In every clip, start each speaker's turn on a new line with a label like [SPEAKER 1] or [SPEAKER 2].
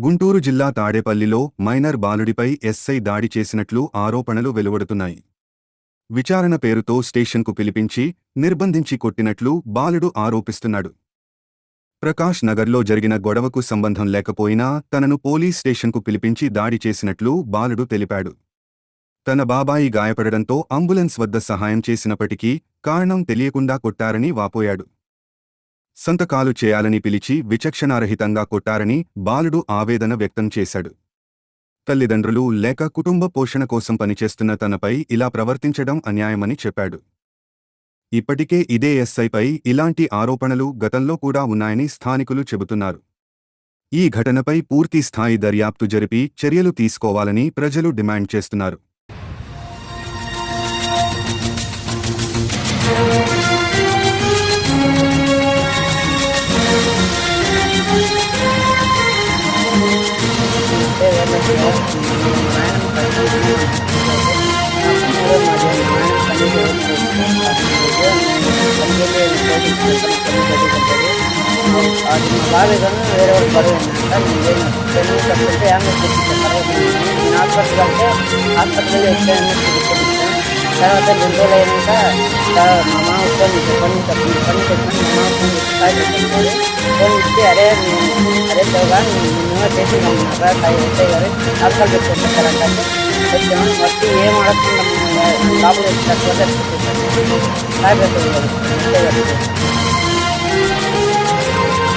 [SPEAKER 1] గుంటూరు జిల్లా తాడేపల్లిలో minor బాలుడిపై SI దాడి చేసినట్లు ఆరోపణలు వెలువడుతున్నాయి. విచారణ పేరుతో స్టేషన్కు పిలిపించి నిర్బంధించి కొట్టినట్లు బాలుడు ఆరోపిస్తున్నాడు. ప్రకాష్ నగర్లో జరిగిన గొడవకు సంబంధం లేకపోయినా తనను పోలీస్ స్టేషన్కు పిలిపించి దాడి చేసినట్లు బాలుడు తెలిపాడు. తన బాబాయి గాయపడడంతో అంబులెన్స్ వద్ద సహాయం చేసినప్పటికీ కారణం తెలియకుండా కొట్టారని వాపోయాడు. సంతకాలు చేయాలని పిలిచి విచక్షణారహితంగా కొట్టారని బాలుడు ఆవేదన వ్యక్తం చేశాడు. తల్లిదండ్రులు లేక కుటుంబ పోషణ కోసం పనిచేస్తున్న తనపై ఇలా ప్రవర్తించడం అన్యాయమని చెప్పాడు. ఇప్పటికే ఇదే ఎస్ఐపై ఇలాంటి ఆరోపణలు గతంలో కూడా ఉన్నాయని స్థానికులు చెబుతున్నారు. ఈ ఘటనపై పూర్తి స్థాయి దర్యాప్తు జరిపి చర్యలు తీసుకోవాలని ప్రజలు డిమాండ్ చేస్తున్నారు.
[SPEAKER 2] అది మా బాబాయ్ కానీ వేరే వాళ్ళు బరువు ఏంటంటే తప్పితే ఏమన్నా చూపించాను. తర్వాత నేను హాస్పిటల్ అంటే హాస్పిటల్లో ఎక్కడైనా చూపించాను. తర్వాత 2 రోజులు అయినాక మా మామ ఫోన్ చెప్పండి మా మామ ఫోన్ ఇచ్చి అరే చౌగా నువ్వే చేసి ఎస్ఐ గారు హాస్పిటల్ పెట్టేస్తారంటే వచ్చాము. వచ్చి ఏం అడగకుండా లోపల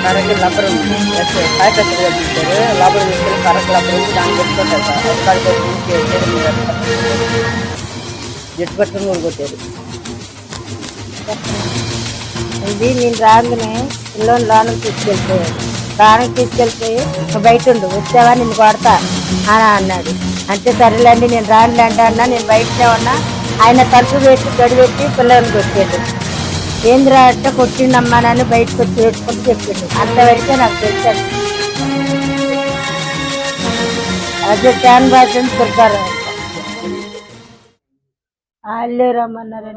[SPEAKER 2] కరెక్ట్ లబ్బర్ ఉంది కాయపెట్టు ఇచ్చారు. లోపల తీసుకెళ్ళి కరెక్ట్ లబ్బర్ ఉంది దాన్ని పెట్టుకుంటారు సార్. జట్టు పట్టుకుని కూడా కొట్టారు.
[SPEAKER 3] ఇది నేను రాగానే పిల్లలు లోనకి తీసుకెళ్ళిపోయాడు. లోనకి తీసుకెళ్ళిపోయి బయట ఉండు వచ్చావా నిన్ను కొడతా అని అన్నాడు. అంటే సరేలేండి నేను రానులేండి అన్నా. నేను బయటనే ఉన్నా. ఆయన తలుపు పెట్టి గడిపెట్టి పిల్లల్ని కొట్టాడు. ఏంద్రా అంటే కొట్టిండమ్మా నన్ను బయటకు వచ్చి పెట్టుకుంటూ చెప్పాడు. అంతవరకే నాకు తెలిసాడు. అదే ట్యాన్ బాధ్యత దొరకారు. వాళ్ళే రమ్మన్నారని